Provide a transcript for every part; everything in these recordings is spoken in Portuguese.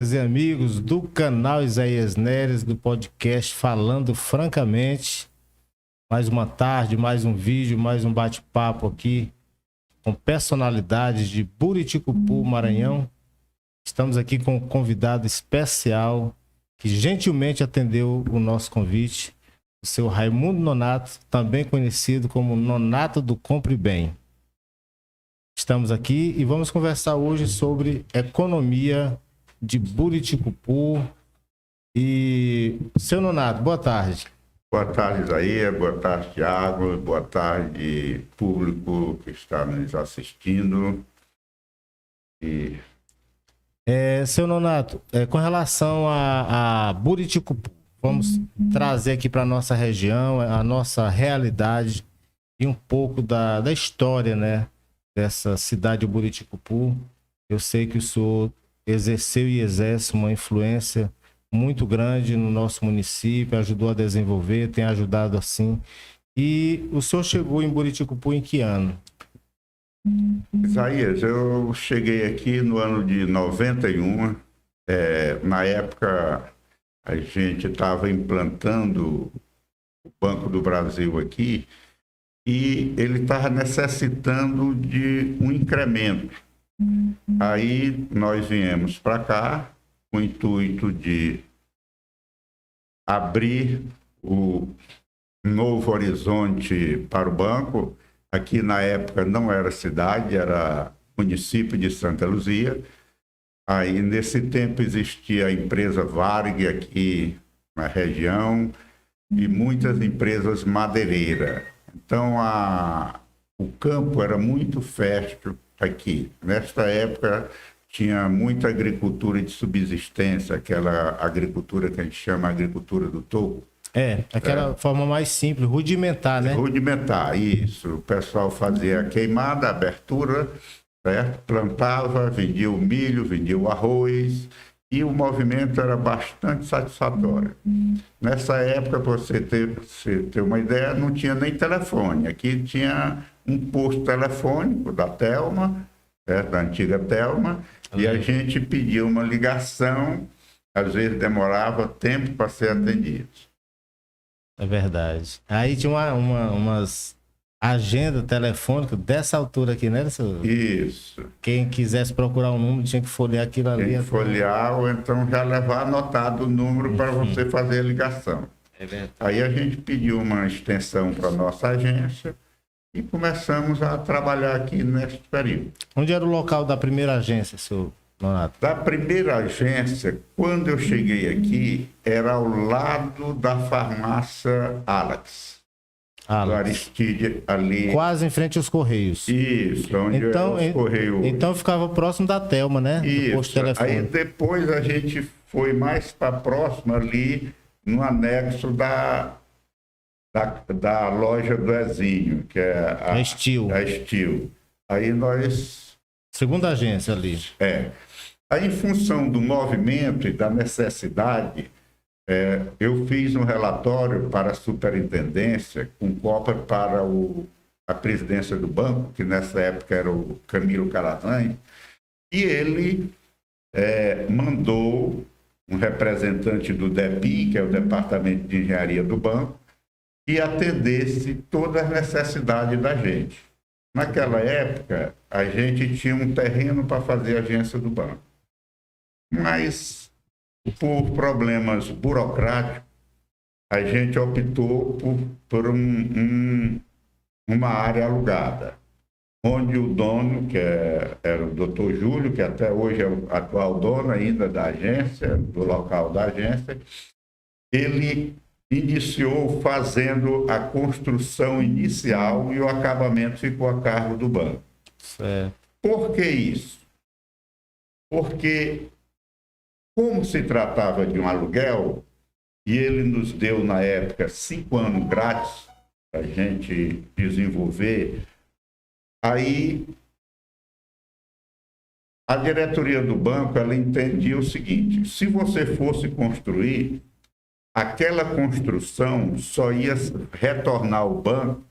E amigos do canal Isaías Neres, do podcast Falando Francamente. Mais uma tarde, mais um vídeo, mais um bate-papo aqui com personalidades de Buriticupu, Maranhão. Estamos aqui com um convidado especial que gentilmente atendeu o nosso convite, o seu Raimundo Nonato, também conhecido como Nonato do Compre Bem. Estamos aqui e vamos conversar hoje sobre economia de Buriticupu. E, seu Nonato, boa tarde. Boa tarde, Isaías. Boa tarde, Thiago. Boa tarde, público que está nos assistindo. Seu Nonato, com relação a Buriticupu, vamos trazer aqui para a nossa região, a nossa realidade e um pouco da história, né, dessa cidade de Buriticupu. Eu sei que o senhor exerceu e exerce uma influência muito grande no nosso município, ajudou a desenvolver, tem ajudado assim. E o senhor chegou em Buriticupu em que ano? Isaías, eu cheguei aqui no ano de 91. Na época, a gente estava implantando o Banco do Brasil aqui e ele estava necessitando de um incremento. Aí nós viemos para cá com o intuito de abrir o novo horizonte para o banco. Aqui na época não era cidade, era município de Santa Luzia. Aí nesse tempo existia a empresa Varg aqui na região e muitas empresas madeireiras. Então o campo era muito fértil aqui. Nesta época tinha muita agricultura de subsistência, aquela agricultura que a gente chama agricultura do toco. Aquela forma mais simples, rudimentar, né? Rudimentar, isso. O pessoal fazia a queimada, a abertura, certo? Plantava, vendia o milho, vendia o arroz, e o movimento era bastante satisfatório. Nessa época, para você ter uma ideia, não tinha nem telefone. Aqui tinha um posto telefônico da Telma, da antiga Telma, e a gente pedia uma ligação, às vezes demorava tempo para ser atendido. É verdade. Aí tinha umas agendas telefônicas dessa altura aqui, né? Isso. Quem quisesse procurar um número tinha que folhear aquilo ali. Tem que folhear ou então já levar anotado o número para você fazer a ligação. É verdade. Aí a gente pediu uma extensão para a nossa agência e começamos a trabalhar aqui neste período. Onde era o local da primeira agência, seu Nonato? Da primeira agência, quando eu cheguei aqui, era ao lado da farmácia Alex. Do Aristide, ali. Quase em frente aos Correios. Isso, onde então, é os Correios. Então ficava próximo da Telma, né? Isso. Do posto de telefone. Aí depois a gente foi mais para próximo ali, no anexo da loja do Ezinho, que é a Estil. Aí nós... Segunda agência ali. Aí, em função do movimento e da necessidade, eu fiz um relatório para a superintendência, com cópia para a presidência do banco, que nessa época era o Camilo Calazans, e ele mandou um representante do DEPI, que é o Departamento de Engenharia do banco, que atendesse todas as necessidades da gente. Naquela época, a gente tinha um terreno para fazer a agência do banco. Mas, por problemas burocráticos, a gente optou por uma área alugada, onde o dono, que era o Dr. Júlio, que até hoje é o atual dono ainda da agência, do local da agência, ele iniciou fazendo a construção inicial e o acabamento ficou a cargo do banco. Certo. Por que isso? Porque, como se tratava de um aluguel, e ele nos deu, na época, 5 anos grátis para a gente desenvolver, aí a diretoria do banco ela entendia o seguinte: se você fosse construir, aquela construção só ia retornar ao banco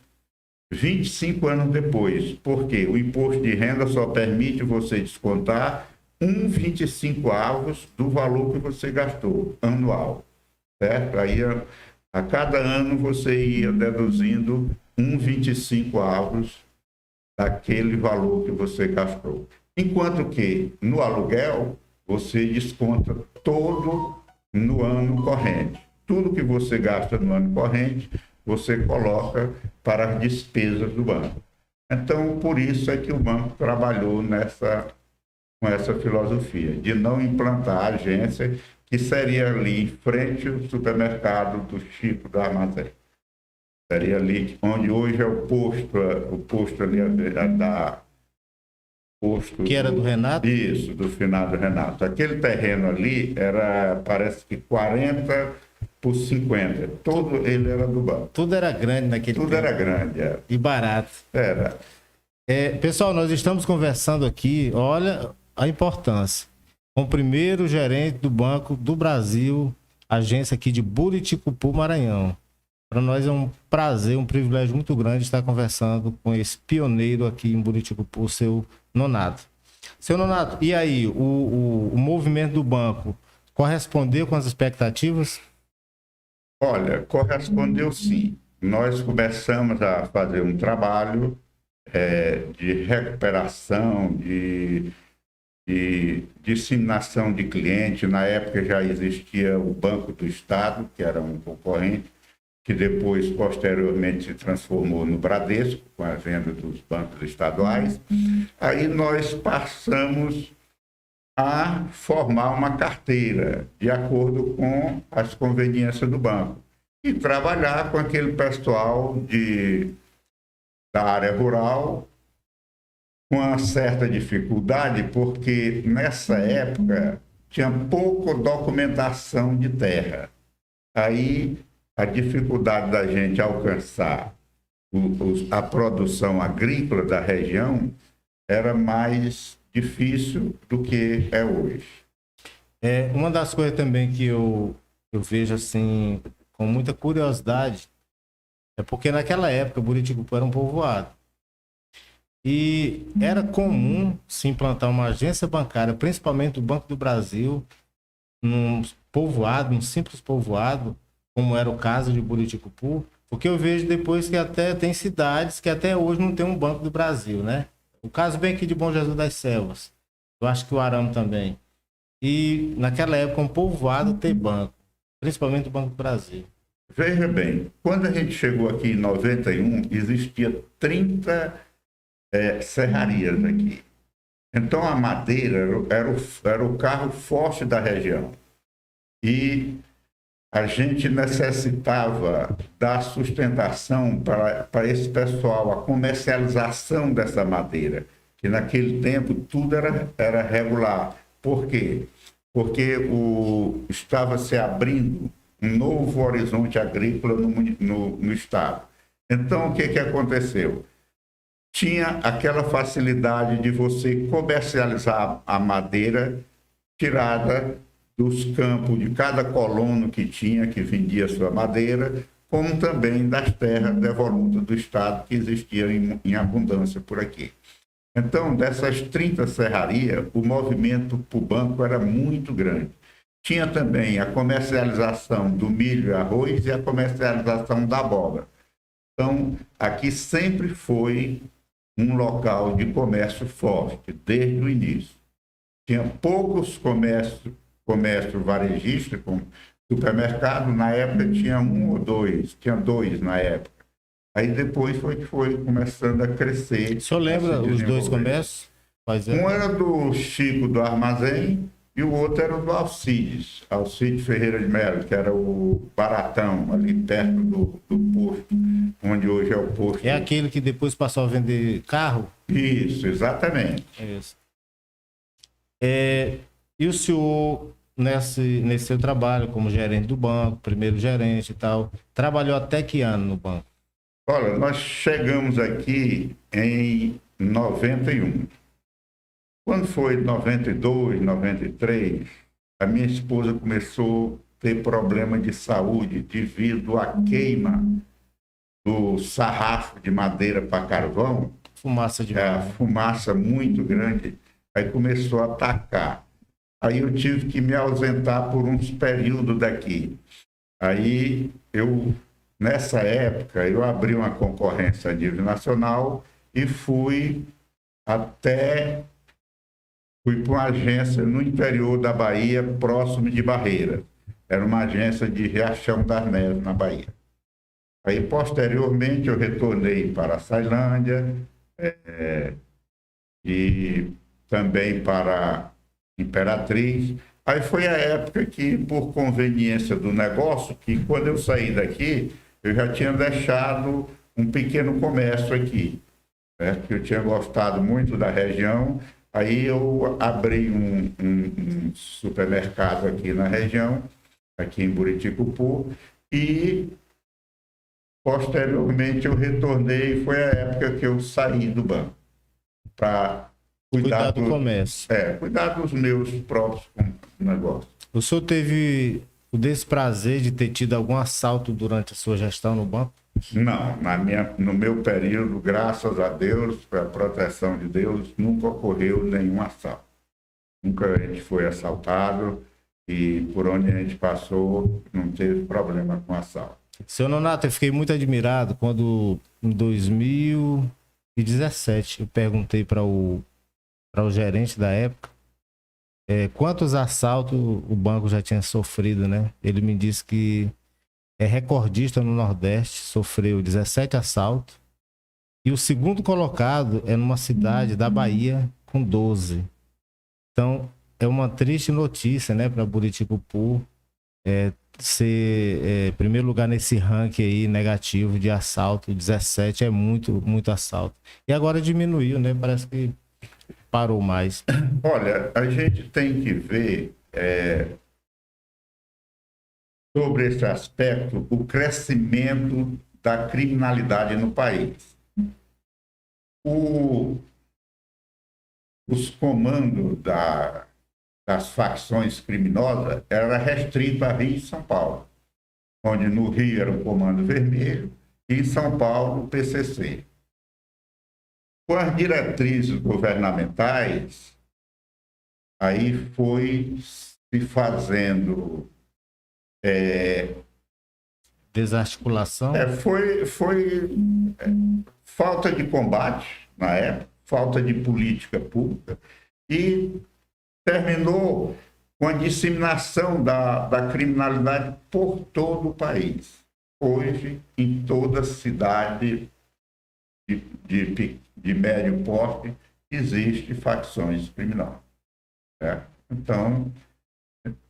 25 anos depois. Por quê? O imposto de renda só permite você descontar 1,25 do valor que você gastou anual, certo? Aí a cada ano você ia deduzindo 1,25 daquele valor que você gastou. Enquanto que no aluguel você desconta todo no ano corrente. Tudo que você gasta no ano corrente, você coloca para as despesas do banco. Então, por isso é que o banco trabalhou com essa filosofia de não implantar a agência, que seria ali em frente ao supermercado do Chico do Armazém. Seria ali onde hoje é o posto ali da... Posto Que era do Renato? Isso, do finado Renato. Aquele terreno ali era, parece que 40 por 50. Todo ele era do banco. Tudo era grande naquele Tudo tempo. era grande, era. E barato. Era. Pessoal, nós estamos conversando aqui, olha a importância, com o primeiro gerente do Banco do Brasil, agência aqui de Buriticupu, Maranhão. Para nós é um prazer, um privilégio muito grande estar conversando com esse pioneiro aqui em Buriticupu, o seu Nonato. Seu Nonato, e aí, o movimento do banco correspondeu com as expectativas? Olha, correspondeu sim. Nós começamos a fazer um trabalho de recuperação, de disseminação de cliente. Na época já existia o Banco do Estado, que era um concorrente, que depois, posteriormente, se transformou no Bradesco, com a venda dos bancos estaduais. Aí nós passamos a formar uma carteira de acordo com as conveniências do banco e trabalhar com aquele pessoal da área rural com uma certa dificuldade, porque nessa época tinha pouca documentação de terra. Aí a dificuldade da gente alcançar a produção agrícola da região era mais difícil do que é hoje. Uma das coisas também que eu vejo assim com muita curiosidade é porque naquela época Buriticupu era um povoado e era comum se implantar uma agência bancária, principalmente o Banco do Brasil, num povoado, num simples povoado, como era o caso de Buriticupu, porque eu vejo depois que até tem cidades que até hoje não tem um Banco do Brasil, né? O caso bem aqui de Bom Jesus das Selvas, eu acho que o Arame também. E naquela época um povoado ter banco, principalmente o Banco do Brasil. Veja bem, quando a gente chegou aqui em 91, existia 30 serrarias aqui. Então a madeira era o carro forte da região. E a gente necessitava da sustentação para esse pessoal, a comercialização dessa madeira, que naquele tempo tudo era regular. Por quê? Porque estava se abrindo um novo horizonte agrícola no estado. Então, o que aconteceu? Tinha aquela facilidade de você comercializar a madeira tirada dos campos de cada colono que tinha, que vendia sua madeira, como também das terras devolutas do estado que existiam em abundância por aqui. Então, dessas 30 serrarias, o movimento para o banco era muito grande. Tinha também a comercialização do milho e arroz e a comercialização da abóbora. Então, aqui sempre foi um local de comércio forte, desde o início. Tinha poucos comércio varejista, com supermercado, na época tinha um ou dois, tinha dois na época. Aí depois foi começando a crescer. O senhor lembra os dois comércios? Um era do Chico do Armazém e o outro era do Alcides Ferreira de Melo, que era o Baratão, ali perto do posto, onde hoje é o posto. É aquele que depois passou a vender carro? Isso, exatamente. Isso. E o senhor, nesse seu trabalho como gerente do banco, primeiro gerente e tal, trabalhou até que ano no banco? Olha, nós chegamos aqui em 91. Quando foi 92, 93, a minha esposa começou a ter problema de saúde devido à queima do sarrafo de madeira para carvão. Fumaça de fumaça muito grande. Aí começou a atacar. Aí eu tive que me ausentar por uns períodos daqui. Aí nessa época, eu abri uma concorrência a nível nacional e fui para uma agência no interior da Bahia, próximo de Barreira. Era uma agência de Riachão das Neves, na Bahia. Aí, posteriormente, eu retornei para a Ceilândia e também para Imperatriz. Aí foi a época que, por conveniência do negócio, que quando eu saí daqui, eu já tinha deixado um pequeno comércio aqui, certo? Eu tinha gostado muito da região, aí eu abri um supermercado aqui na região, aqui em Buriticupu, e posteriormente eu retornei, foi a época que eu saí do banco, para cuidar do comércio. Cuidar dos meus próprios negócios. O senhor teve o desprazer de ter tido algum assalto durante a sua gestão no banco? Não, no meu período, graças a Deus, para a proteção de Deus, nunca ocorreu nenhum assalto. Nunca a gente foi assaltado e por onde a gente passou não teve problema com assalto. Seu Nonato, eu fiquei muito admirado quando em 2017 eu perguntei para o gerente da época quantos assaltos o banco já tinha sofrido, né? Ele me disse que é recordista no Nordeste, sofreu 17 assaltos. E o segundo colocado é numa cidade da Bahia com 12. Então, é uma triste notícia, né, para Buriticupu ser primeiro lugar nesse ranking aí negativo de assalto. 17 é muito, muito assalto. E agora diminuiu, né? Parece que parou mais. Olha, a gente tem que ver sobre esse aspecto o crescimento da criminalidade no país. Os comandos das facções criminosas era restrito a Rio e São Paulo, onde no Rio era o Comando Vermelho e em São Paulo o PCC. Com as diretrizes governamentais, aí foi se fazendo desarticulação? Foi falta de combate na época, falta de política pública e terminou com a disseminação da criminalidade por todo o país. Hoje, em toda cidade de médio porte, existe facções criminosas. Certo? Então,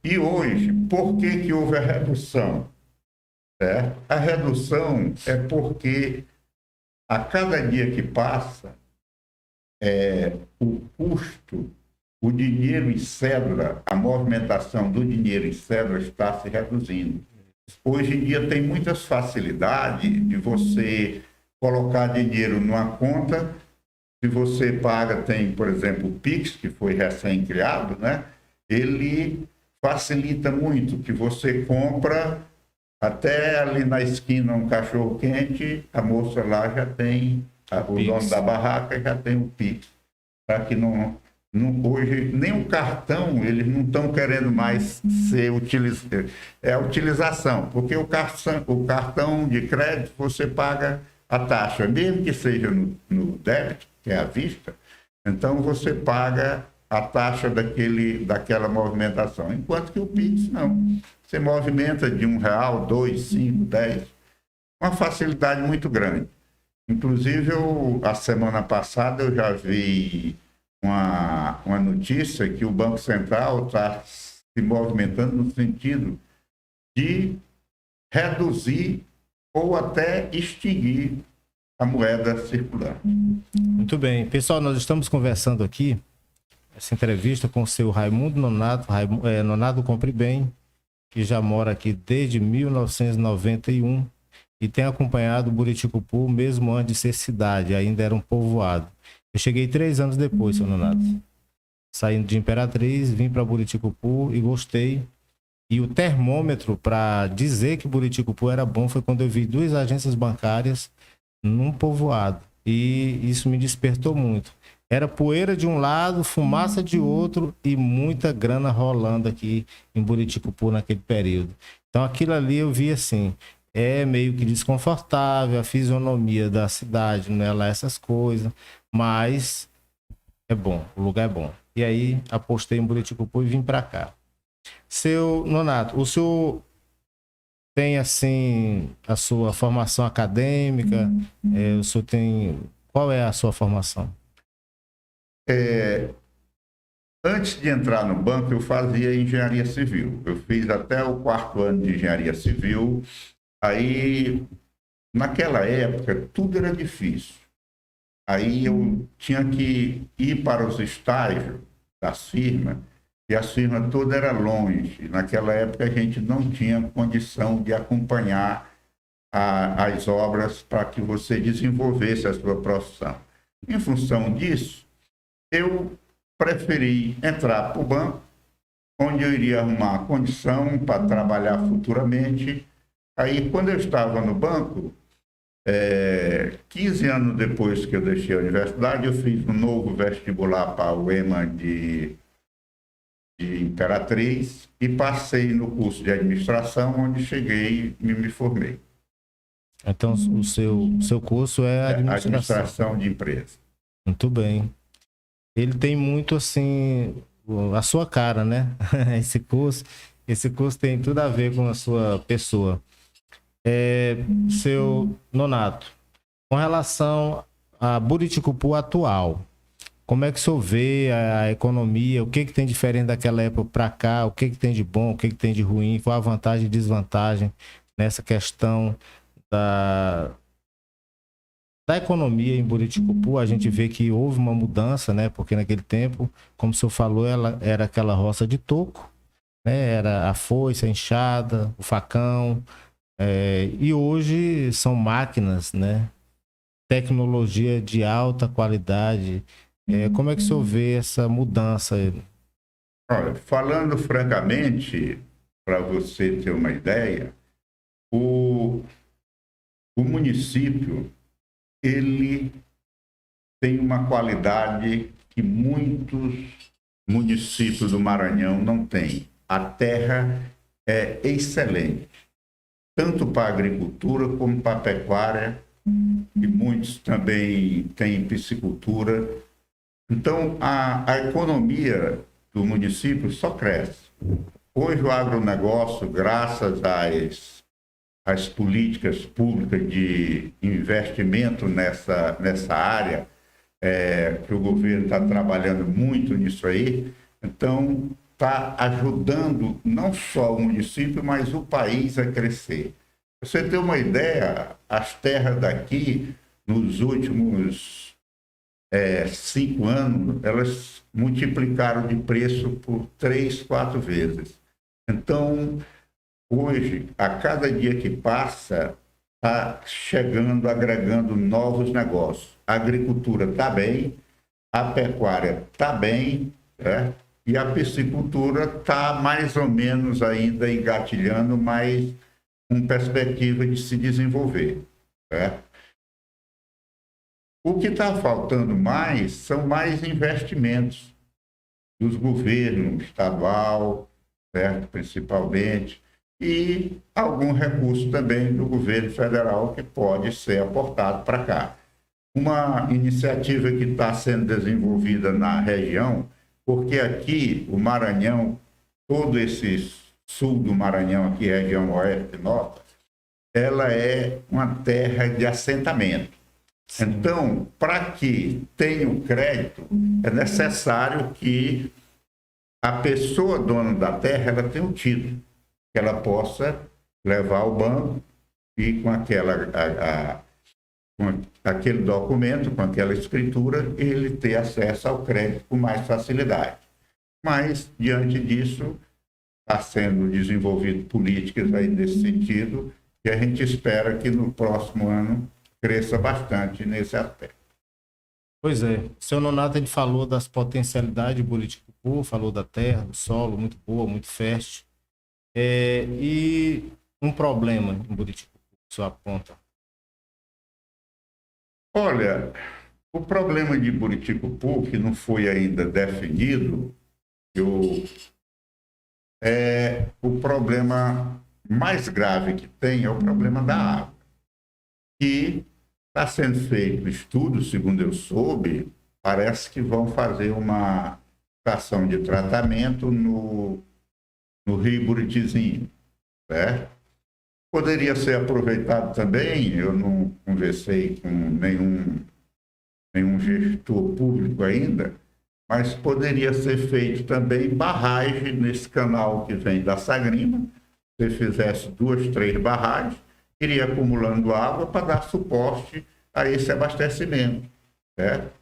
e hoje, por que houve a redução? Certo? A redução é porque a cada dia que passa, o custo, o dinheiro em cédula, a movimentação do dinheiro em cédula está se reduzindo. Hoje em dia tem muitas facilidades de você colocar dinheiro numa conta. Se você paga, tem, por exemplo, o Pix, que foi recém-criado, né? Ele facilita muito, que você compra até ali na esquina um cachorro-quente, a moça lá já tem, o dono da barraca já tem o Pix. Para que hoje, nem o cartão, eles não estão querendo mais ser utilizado. É a utilização, porque o cartão de crédito, você paga a taxa, mesmo que seja no débito, que é à vista, então você paga a taxa daquela movimentação, enquanto que o Pix não. Você movimenta de R$1, 2, 5, 10, uma facilidade muito grande. Inclusive, a semana passada eu já vi uma notícia que o Banco Central está se movimentando no sentido de reduzir ou até extinguir a moeda circular. Muito bem. Pessoal, nós estamos conversando aqui, essa entrevista com o seu Raimundo Nonato, Nonato Compre Bem, que já mora aqui desde 1991 e tem acompanhado Buriticupu mesmo antes de ser cidade, ainda era um povoado. Eu cheguei 3 anos depois, seu Nonato. Saindo de Imperatriz, vim para Buriticupu e gostei. E o termômetro para dizer que Buriticupu era bom foi quando eu vi 2 agências bancárias num povoado. E isso me despertou muito. Era poeira de um lado, fumaça de outro e muita grana rolando aqui em Buriticupu naquele período. Então aquilo ali eu vi assim, é meio que desconfortável, a fisionomia da cidade, não é lá essas coisas, mas é bom, o lugar é bom. E aí apostei em Buriticupu e vim para cá. Seu Nonato, o senhor tem assim a sua formação acadêmica? O senhor tem. Qual é a sua formação? Antes de entrar no banco, eu fazia engenharia civil. Eu fiz até o 4º ano de engenharia civil. Aí, naquela época, tudo era difícil. Aí eu tinha que ir para os estágios das firmas, e as firmas todas eram longe. Naquela época, a gente não tinha condição de acompanhar as obras para que você desenvolvesse a sua profissão. Em função disso, eu preferi entrar para o banco, onde eu iria arrumar condição para trabalhar futuramente. Aí, quando eu estava no banco, 15 anos depois que eu deixei a universidade, eu fiz um novo vestibular para o EMA de Imperatriz e passei no curso de administração, onde cheguei e me formei. Então, o seu curso é administração. Administração de empresa. Muito bem. Ele tem muito assim a sua cara, né? Esse curso tem tudo a ver com a sua pessoa. Seu Nonato, com relação a Buriticupu atual, como é que o senhor vê a economia? O que tem diferente daquela época para cá? O que tem de bom? O que tem de ruim? Qual a vantagem e desvantagem nessa questão da economia em Buriticupu? A gente vê que houve uma mudança, né? Porque naquele tempo, como o senhor falou, ela era aquela roça de toco, né? Era a foice, a enxada, o facão. E hoje são máquinas, né? Tecnologia de alta qualidade. Como é que o senhor vê essa mudança? Olha, falando francamente, para você ter uma ideia, o município, ele tem uma qualidade que muitos municípios do Maranhão não têm. A terra é excelente, tanto para a agricultura como para a pecuária, e muitos também têm piscicultura. Então, a economia do município só cresce. Hoje, o agronegócio, graças às políticas públicas de investimento nessa área, que o governo está trabalhando muito nisso aí, então está ajudando não só o município, mas o país a crescer. Pra você ter uma ideia, as terras daqui, nos últimos 5 anos, elas multiplicaram de preço por 3, 4 vezes. Então, hoje, a cada dia que passa, está chegando, agregando novos negócios. A agricultura está bem, a pecuária está bem, né? E a piscicultura está mais ou menos ainda engatilhando, mas com perspectiva de se desenvolver, né? O que está faltando mais são mais investimentos dos governos estadual, certo? Principalmente, e algum recurso também do governo federal que pode ser aportado para cá. Uma iniciativa que está sendo desenvolvida na região, porque aqui o Maranhão, todo esse sul do Maranhão, aqui região oeste e norte, ela é uma terra de assentamento. Sim. Então, para que tenha o crédito, é necessário que a pessoa dona da terra ela tenha um título, que ela possa levar ao banco e com com aquele documento, com aquela escritura, ele ter acesso ao crédito com mais facilidade. Mas, diante disso, está sendo desenvolvido políticas aí nesse sentido, e a gente espera que no próximo ano cresça bastante nesse aspecto. Pois é, o seu Nonato ele falou das potencialidades de Buriticupu, falou da terra, do solo, muito boa, muito fértil. E um problema em Buriticupu, que o senhor aponta? Olha, O problema de Buriticupu, que não foi ainda definido, o problema mais grave que tem é o problema da água. E está sendo feito estudo, segundo eu soube, parece que vão fazer uma estação de tratamento no Rio Buritizinho, certo? Poderia ser aproveitado também, eu não conversei com nenhum gestor público ainda, mas poderia ser feito também barragem nesse canal que vem da Sagrima. Se fizesse 2, 3 barragens, iria acumulando água para dar suporte a esse abastecimento, certo?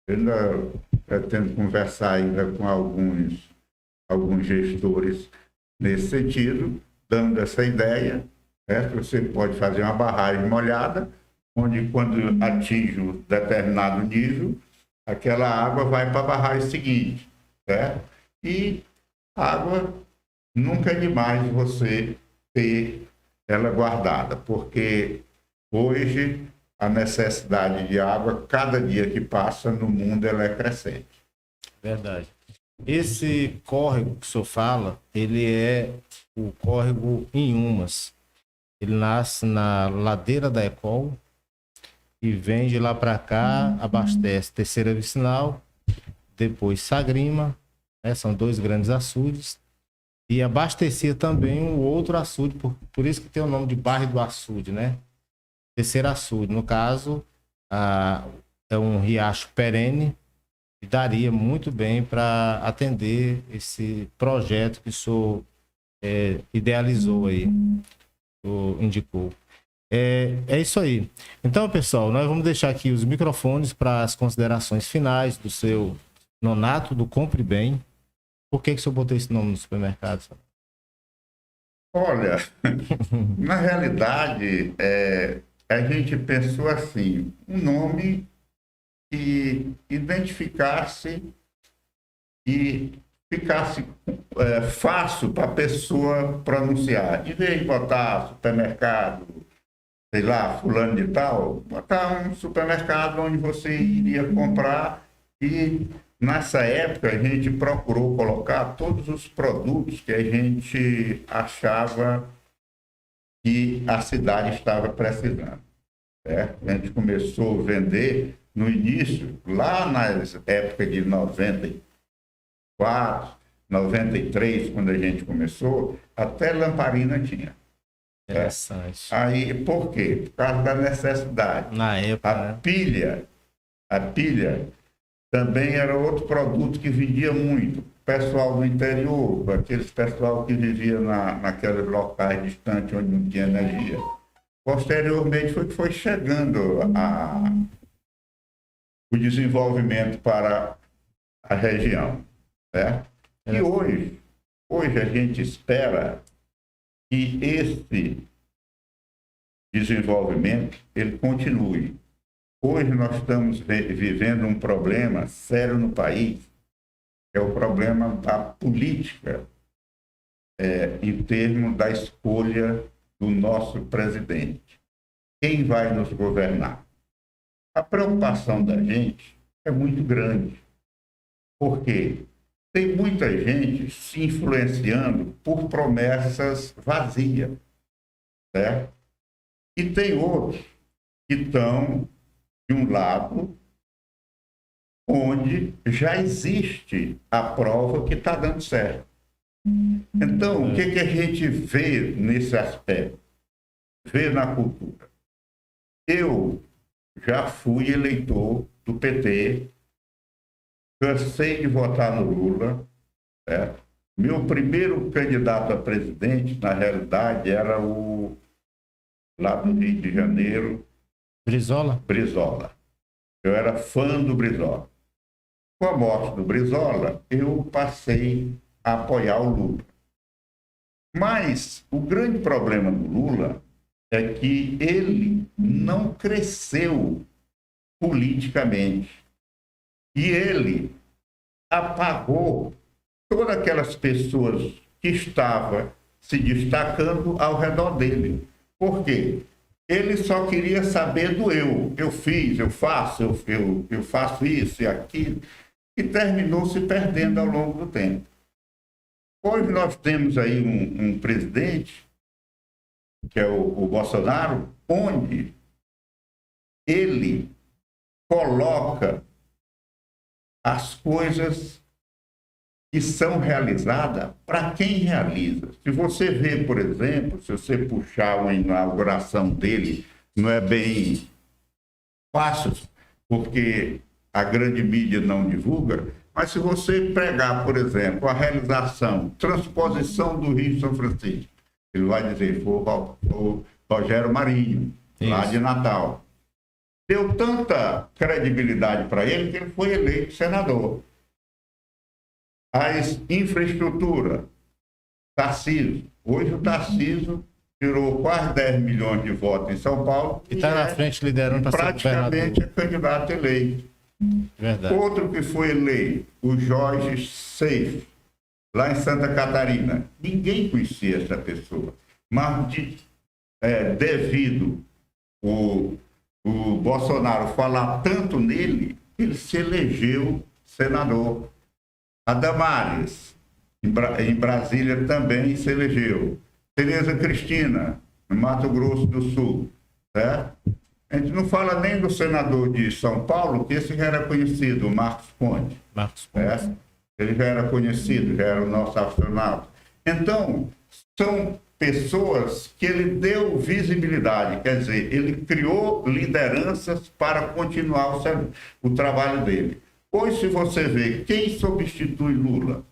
Eu ainda pretendo conversar ainda com alguns gestores nesse sentido, dando essa ideia, certo? Você pode fazer uma barragem molhada, onde quando atinge um determinado nível, aquela água vai para a barragem seguinte, certo? E água nunca é demais você ter ela guardada, porque hoje a necessidade de água, cada dia que passa no mundo, ela é crescente. Verdade. Esse córrego que o senhor fala, ele é o córrego Inhumas. Ele nasce na ladeira da Ecol e vem de lá para cá, abastece Terceira Vicinal, depois Sagrima, né? São 2 grandes açudes. E abastecia também um outro açude, por isso que tem o nome de Bairro do Açude, né? Terceiro açude. No caso, é um riacho perene e daria muito bem para atender esse projeto que o senhor idealizou aí, o indicou. É isso aí. Então, pessoal, nós vamos deixar aqui os microfones para as considerações finais do seu Nonato do Compre Bem. Por que o senhor botou esse nome no supermercado? Olha, na realidade, a gente pensou assim, um nome que identificasse e ficasse fácil para a pessoa pronunciar. Em vez de botar supermercado, sei lá, fulano de tal, botar um supermercado onde você iria comprar. E nessa época a gente procurou colocar todos os produtos que a gente achava que a cidade estava precisando, certo? A gente começou a vender no início, lá nas épocas de 94, 93, quando a gente começou, até lamparina tinha. Interessante. Aí, por quê? Por causa da necessidade. Na época, a pilha também era outro produto que vendia muito. O pessoal do interior, aqueles pessoal que vivia naqueles locais distantes onde não tinha energia. Posteriormente foi chegando o desenvolvimento para a região, certo? E hoje a gente espera que esse desenvolvimento ele continue. Hoje nós estamos vivendo um problema sério no país, que é o problema da política, em termos da escolha do nosso presidente. Quem vai nos governar? A preocupação da gente é muito grande, porque tem muita gente se influenciando por promessas vazias, certo? E tem outros que estão de um lado onde já existe a prova que está dando certo. Então, o que a gente vê nesse aspecto? Vê na cultura. Eu já fui eleitor do PT, cansei de votar no Lula, certo? Meu primeiro candidato a presidente, na realidade, era lá do Rio de Janeiro, Brizola. Eu era fã do Brizola. Com a morte do Brizola, eu passei a apoiar o Lula. Mas o grande problema do Lula é que ele não cresceu politicamente. E ele apagou todas aquelas pessoas que estavam se destacando ao redor dele. Por quê? Ele só queria saber do eu. Eu fiz, eu faço, eu faço isso e aquilo. E terminou se perdendo ao longo do tempo. Hoje nós temos aí um presidente, que é o Bolsonaro, onde ele coloca as coisas que são realizadas para quem realiza. Se você vê, por exemplo, se você puxar uma inauguração dele, não é bem fácil, porque a grande mídia não divulga, mas se você pegar, por exemplo, a realização, transposição do Rio de São Francisco, ele vai dizer, foi o Rogério Marinho, lá de Natal. Deu tanta credibilidade para ele que ele foi eleito senador. As infraestrutura, Tarcísio. Hoje o Tarcísio tirou quase 10 milhões de votos em São Paulo. E está na frente liderando para ser governador. Praticamente é candidato eleito. Verdade. Outro que foi eleito, o Jorge Seif, lá em Santa Catarina. Ninguém conhecia essa pessoa. Mas devido o Bolsonaro falar tanto nele, ele se elegeu senador. A Damares, em Brasília, também se elegeu. Tereza Cristina, no Mato Grosso do Sul. Certo? A gente não fala nem do senador de São Paulo, que esse já era conhecido, o Marcos Ponte. Marcos Ponte. Certo? Ele já era conhecido, já era o nosso astronauta. Então, são pessoas que ele deu visibilidade, quer dizer, ele criou lideranças para continuar o trabalho dele. Hoje, se você vê quem substitui Lula,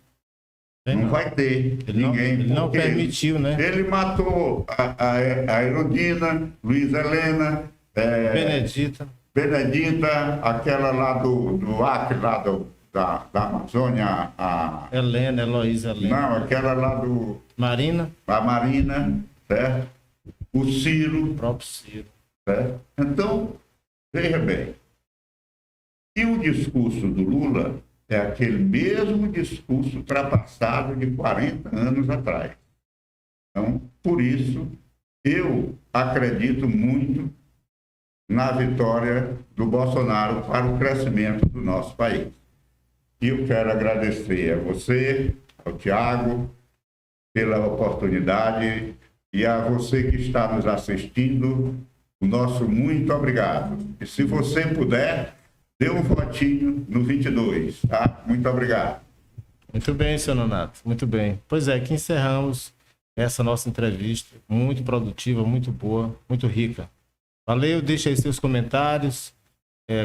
não vai ter ninguém. Ele não permitiu, né? Ele matou a Erundina, Luiz Helena, Benedita, aquela lá do Acre, lá da Amazônia. Heloísa Helena. Não, aquela lá do... Marina. A Marina, certo? O Ciro. O próprio Ciro. Certo? Então, veja bem. E o discurso do Lula é aquele mesmo discurso ultrapassado de 40 anos atrás. Então, por isso, eu acredito muito na vitória do Bolsonaro para o crescimento do nosso país. E eu quero agradecer a você, ao Tiago, pela oportunidade e a você que está nos assistindo, o nosso muito obrigado. E se você puder, dê um votinho no 22, tá? Muito obrigado. Muito bem, senhor Nonato, muito bem. Pois é, aqui encerramos essa nossa entrevista, muito produtiva, muito boa, muito rica. Valeu, deixe aí seus comentários,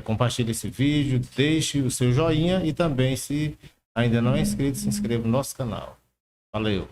compartilhe esse vídeo, deixe o seu joinha e também, se ainda não é inscrito, se inscreva no nosso canal. Valeu!